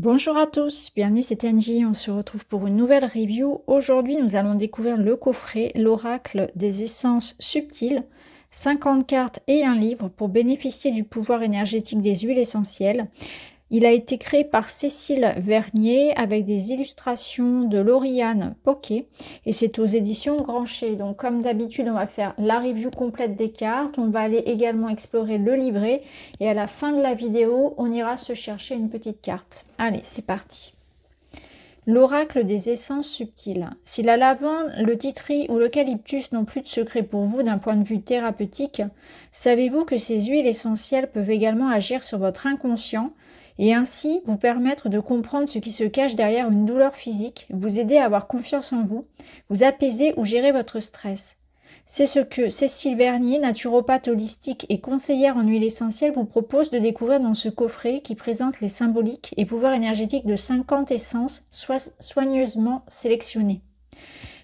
Bonjour à tous, bienvenue, c'est Angie, on se retrouve pour une nouvelle review. Aujourd'hui, nous allons découvrir le coffret, l'oracle des essences subtiles, 50 cartes et un livre pour bénéficier du pouvoir énergétique des huiles essentielles. Il a été créé par Cécile Vernier avec des illustrations de Lauriane Poquet et c'est aux éditions Grancher. Donc comme d'habitude, on va faire la review complète des cartes, on va aller également explorer le livret et à la fin de la vidéo, on ira se chercher une petite carte. Allez, c'est parti. L'oracle des essences subtiles. Si la lavande, le titri ou l'eucalyptus n'ont plus de secret pour vous d'un point de vue thérapeutique, savez-vous que ces huiles essentielles peuvent également agir sur votre inconscient et ainsi vous permettre de comprendre ce qui se cache derrière une douleur physique, vous aider à avoir confiance en vous, vous apaiser ou gérer votre stress. C'est ce que Cécile Vernier, naturopathe holistique et conseillère en huile essentielle, vous propose de découvrir dans ce coffret qui présente les symboliques et pouvoirs énergétiques de 50 essences soigneusement sélectionnées.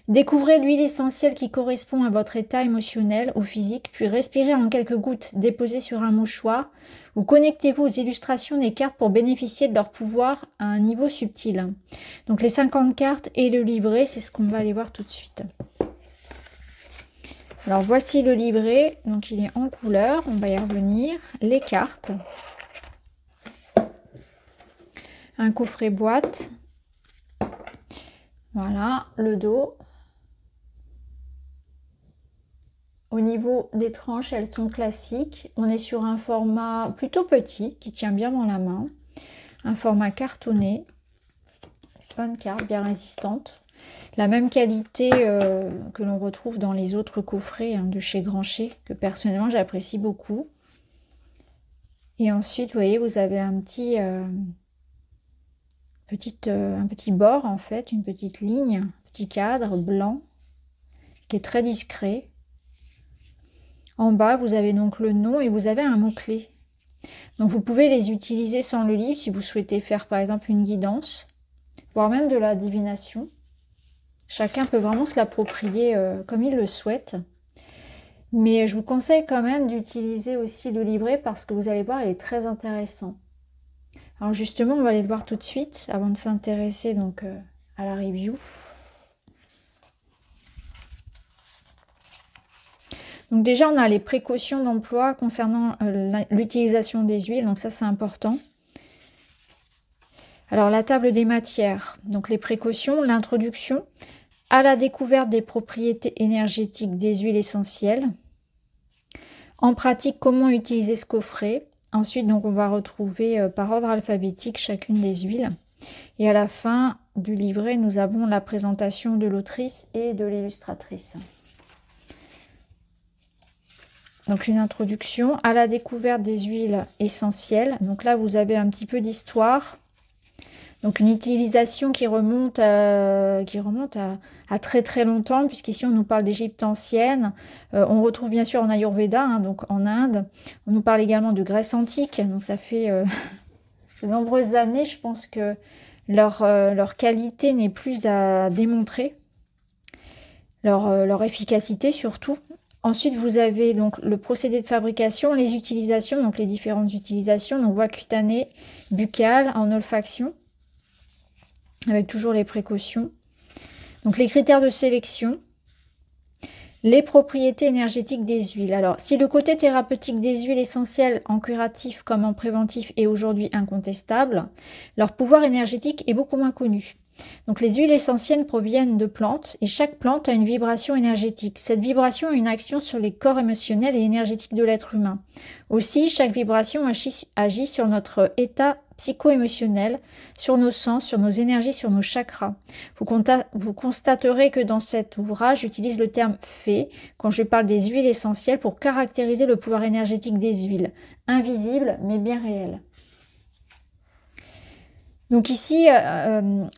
Découvrez l'huile essentielle qui correspond à votre état émotionnel ou physique, puis respirez en quelques gouttes déposées sur un mouchoir ou connectez-vous aux illustrations des cartes pour bénéficier de leur pouvoir à un niveau subtil. Donc les 50 cartes et le livret, c'est ce qu'on va aller voir tout de suite. Alors voici le livret, donc il est en couleur, on va y revenir. Les cartes. Un coffret boîte. Voilà, le dos. Au niveau des tranches, elles sont classiques. On est sur un format plutôt petit, qui tient bien dans la main. Un format cartonné. Bonne carte, bien résistante. La même qualité que l'on retrouve dans les autres coffrets de chez Grancher, que personnellement j'apprécie beaucoup. Et ensuite, vous voyez, vous avez un petit bord, en fait, une petite ligne, un petit cadre blanc, qui est très discret. En bas, vous avez donc le nom et vous avez un mot-clé. Donc vous pouvez les utiliser sans le livre si vous souhaitez faire par exemple une guidance, voire même de la divination. Chacun peut vraiment se l'approprier comme il le souhaite. Mais je vous conseille quand même d'utiliser aussi le livret parce que vous allez voir, il est très intéressant. Alors justement, on va aller le voir tout de suite avant de s'intéresser donc à la review. Donc déjà, on a les précautions d'emploi concernant l'utilisation des huiles, donc ça c'est important. Alors la table des matières, donc les précautions, l'introduction à la découverte des propriétés énergétiques des huiles essentielles. En pratique, comment utiliser ce coffret. Ensuite, donc on va retrouver par ordre alphabétique chacune des huiles. Et à la fin du livret, nous avons la présentation de l'autrice et de l'illustratrice. Donc une introduction à la découverte des huiles essentielles. Donc là, vous avez un petit peu d'histoire. Donc une utilisation qui remonte à très très longtemps, puisqu'ici on nous parle d'Égypte ancienne. On retrouve bien sûr en Ayurveda, donc en Inde. On nous parle également de Grèce antique. Donc ça fait de nombreuses années, je pense que leur qualité n'est plus à démontrer. Leur efficacité surtout. Ensuite, vous avez donc le procédé de fabrication, les utilisations, donc les différentes utilisations, donc voie cutanée, buccale, en olfaction, avec toujours les précautions. Donc les critères de sélection, les propriétés énergétiques des huiles. Alors, si le côté thérapeutique des huiles essentielles en curatif comme en préventif est aujourd'hui incontestable, leur pouvoir énergétique est beaucoup moins connu. Donc les huiles essentielles proviennent de plantes et chaque plante a une vibration énergétique. Cette vibration a une action sur les corps émotionnels et énergétiques de l'être humain. Aussi, chaque vibration agit sur notre état psycho-émotionnel, sur nos sens, sur nos énergies, sur nos chakras. Vous constaterez que dans cet ouvrage, j'utilise le terme « fée » quand je parle des huiles essentielles pour caractériser le pouvoir énergétique des huiles, invisible mais bien réel. Donc ici,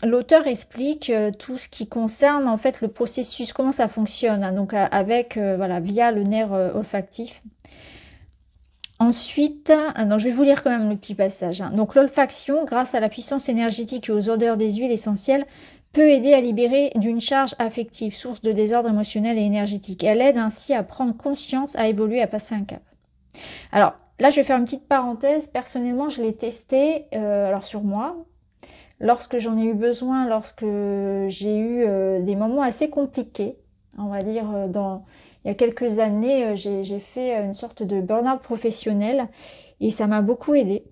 l'auteur explique tout ce qui concerne en fait le processus, comment ça fonctionne, hein, donc avec voilà, via le nerf olfactif. Ensuite, donc je vais vous lire quand même le petit passage. Hein. Donc l'olfaction, grâce à la puissance énergétique et aux odeurs des huiles essentielles, peut aider à libérer d'une charge affective, source de désordre émotionnel et énergétique. Elle aide ainsi à prendre conscience, à évoluer, à passer un cap. Alors là, je vais faire une petite parenthèse. Personnellement, je l'ai testé alors sur moi. lorsque j'en ai eu besoin, lorsque j'ai eu des moments assez compliqués, on va dire, il y a quelques années, j'ai fait une sorte de burn-out professionnel et ça m'a beaucoup aidé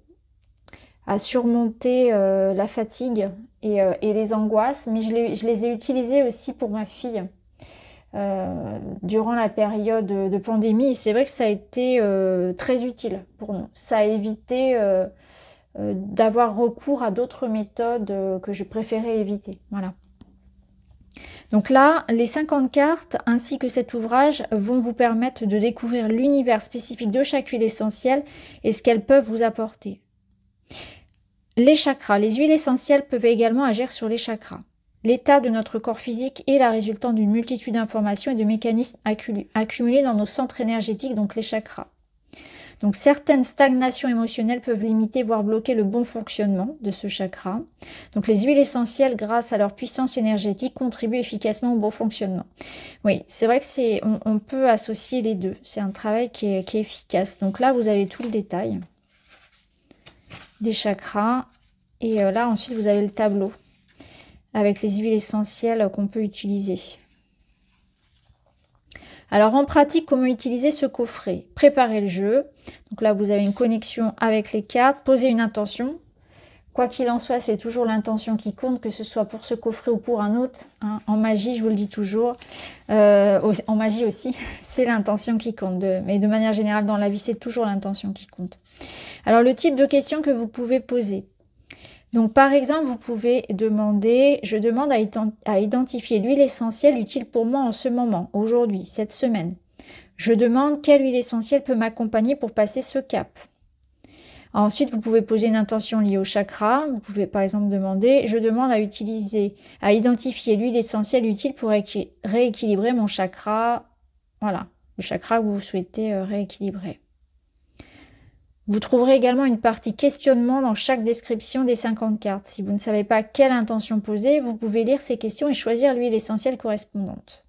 à surmonter la fatigue et les angoisses, mais je les ai utilisées aussi pour ma fille durant la période de pandémie et c'est vrai que ça a été très utile pour nous. Ça a évité d'avoir recours à d'autres méthodes que je préférais éviter. Voilà. Donc là, les 50 cartes ainsi que cet ouvrage vont vous permettre de découvrir l'univers spécifique de chaque huile essentielle et ce qu'elles peuvent vous apporter. Les chakras. Les huiles essentielles peuvent également agir sur les chakras. L'état de notre corps physique est la résultante d'une multitude d'informations et de mécanismes accumulés dans nos centres énergétiques, donc les chakras. Donc certaines stagnations émotionnelles peuvent limiter, voire bloquer le bon fonctionnement de ce chakra. Donc les huiles essentielles, grâce à leur puissance énergétique, contribuent efficacement au bon fonctionnement. Oui, c'est vrai que on peut associer les deux. C'est un travail qui est efficace. Donc là, vous avez tout le détail des chakras. Et là, ensuite, vous avez le tableau avec les huiles essentielles qu'on peut utiliser. Alors en pratique, comment utiliser ce coffret? Préparez le jeu. Donc là, vous avez une connexion avec les cartes. Posez une intention. Quoi qu'il en soit, c'est toujours l'intention qui compte, que ce soit pour ce coffret ou pour un autre. Hein. En magie, je vous le dis toujours. En magie aussi, c'est l'intention qui compte. Mais de manière générale, dans la vie, c'est toujours l'intention qui compte. Alors le type de questions que vous pouvez poser. Donc par exemple, vous pouvez demander, je demande à identifier l'huile essentielle utile pour moi en ce moment, aujourd'hui, cette semaine. Je demande quelle huile essentielle peut m'accompagner pour passer ce cap. Ensuite, vous pouvez poser une intention liée au chakra. Vous pouvez par exemple demander, je demande à identifier l'huile essentielle utile pour rééquilibrer mon chakra. Voilà, le chakra que vous souhaitez rééquilibrer. Vous trouverez également une partie questionnement dans chaque description des 50 cartes. Si vous ne savez pas quelle intention poser, vous pouvez lire ces questions et choisir l'huile essentielle correspondante.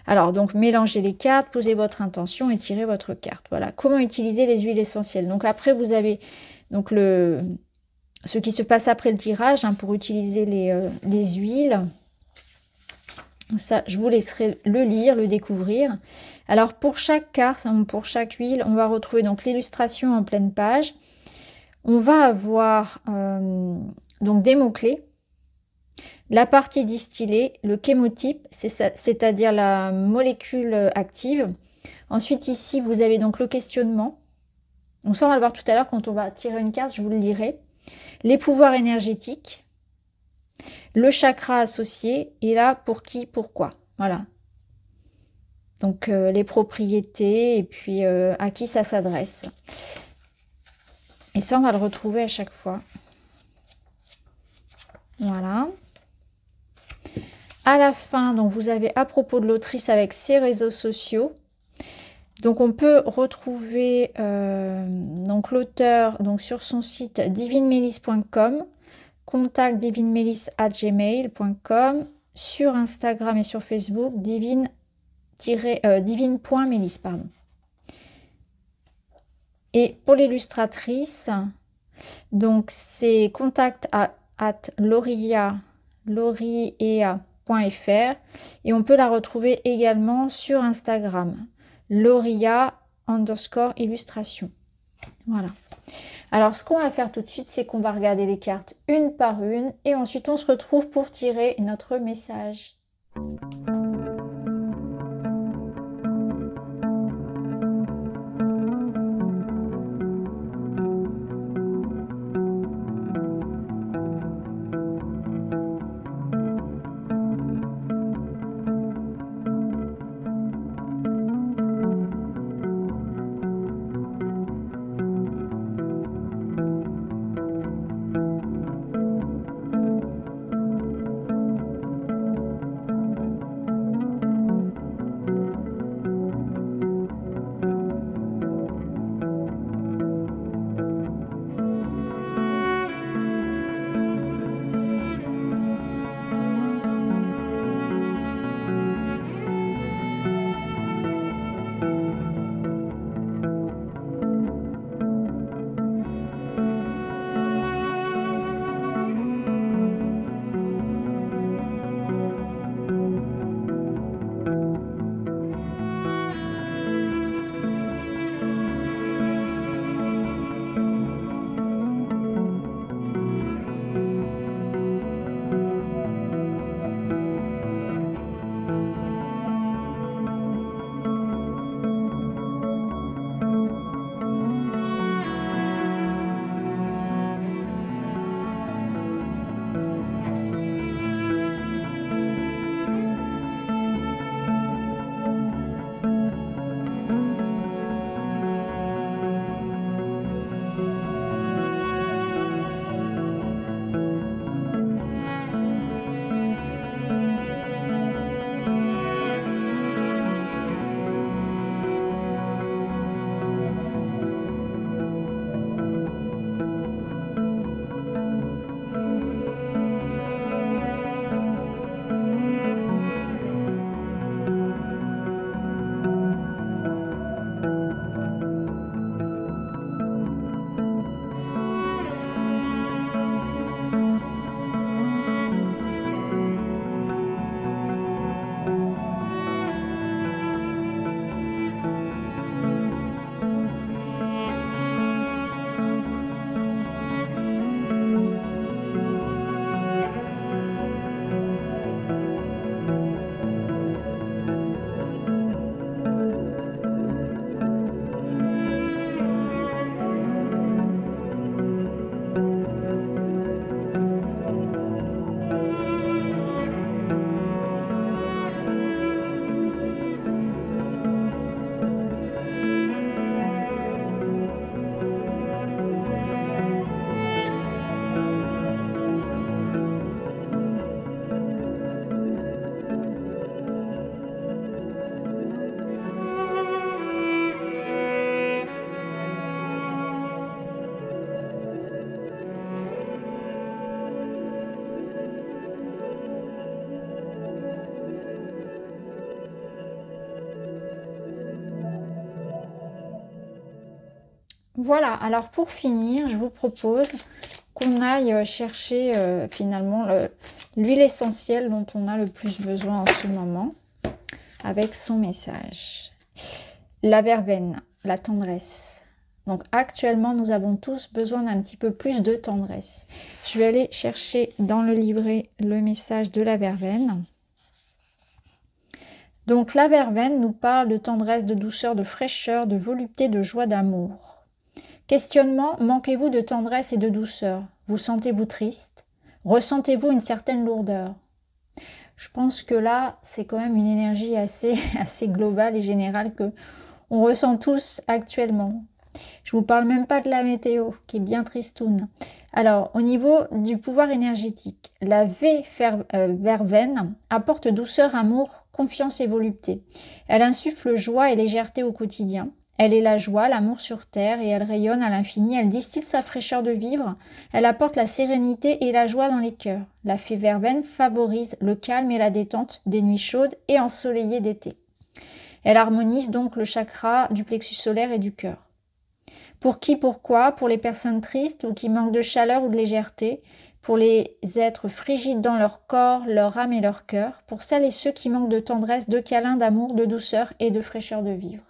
Alors, donc, mélangez les cartes, posez votre intention et tirez votre carte. Voilà, comment utiliser les huiles essentielles. Donc après, vous avez donc ce qui se passe après le tirage hein, pour utiliser les huiles. Ça, je vous laisserai le lire, le découvrir. Alors, pour chaque carte, pour chaque huile, on va retrouver donc l'illustration en pleine page. On va avoir donc des mots-clés. La partie distillée, le chémotype, c'est-à-dire la molécule active. Ensuite, ici, vous avez donc le questionnement. Donc ça, on va le voir tout à l'heure quand on va tirer une carte, je vous le dirai. Les pouvoirs énergétiques. Le chakra associé, et là, pour qui, pourquoi. Voilà. Donc, les propriétés, et puis à qui ça s'adresse. Et ça, on va le retrouver à chaque fois. Voilà. À la fin, donc vous avez à propos de l'autrice avec ses réseaux sociaux. Donc on peut retrouver donc l'auteur donc sur son site divinemélis.com, contact divinemélis@gmail.com, sur Instagram et sur Facebook divine.mélis, pardon. Et pour l'illustratrice, donc c'est contact @loria.fr et on peut la retrouver également sur Instagram, Loria_illustration. Voilà. Alors ce qu'on va faire tout de suite, c'est qu'on va regarder les cartes une par une et ensuite on se retrouve pour tirer notre message. Voilà, alors pour finir, je vous propose qu'on aille chercher finalement l'huile essentielle dont on a le plus besoin en ce moment, avec son message. La verveine, la tendresse. Donc actuellement, nous avons tous besoin d'un petit peu plus de tendresse. Je vais aller chercher dans le livret le message de la verveine. Donc la verveine nous parle de tendresse, de douceur, de fraîcheur, de volupté, de joie, d'amour. Questionnement, manquez-vous de tendresse et de douceur? Vous sentez-vous triste? Ressentez-vous une certaine lourdeur? Je pense que là, c'est quand même une énergie assez globale et générale que on ressent tous actuellement. Je vous parle même pas de la météo, qui est bien tristoune. Alors, au niveau du pouvoir énergétique, la verveine apporte douceur, amour, confiance et volupté. Elle insuffle joie et légèreté au quotidien. Elle est la joie, l'amour sur terre, et elle rayonne à l'infini. Elle distille sa fraîcheur de vivre. Elle apporte la sérénité et la joie dans les cœurs. La fée verveine favorise le calme et la détente des nuits chaudes et ensoleillées d'été. Elle harmonise donc le chakra du plexus solaire et du cœur. Pour qui, pourquoi? Pour les personnes tristes ou qui manquent de chaleur ou de légèreté, pour les êtres frigides dans leur corps, leur âme et leur cœur, pour celles et ceux qui manquent de tendresse, de câlin, d'amour, de douceur et de fraîcheur de vivre.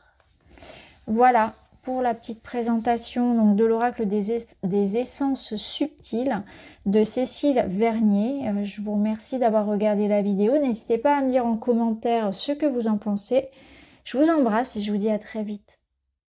Voilà pour la petite présentation donc, de l'oracle des essences subtiles de Cécile Vernier. Je vous remercie d'avoir regardé la vidéo. N'hésitez pas à me dire en commentaire ce que vous en pensez. Je vous embrasse et je vous dis à très vite.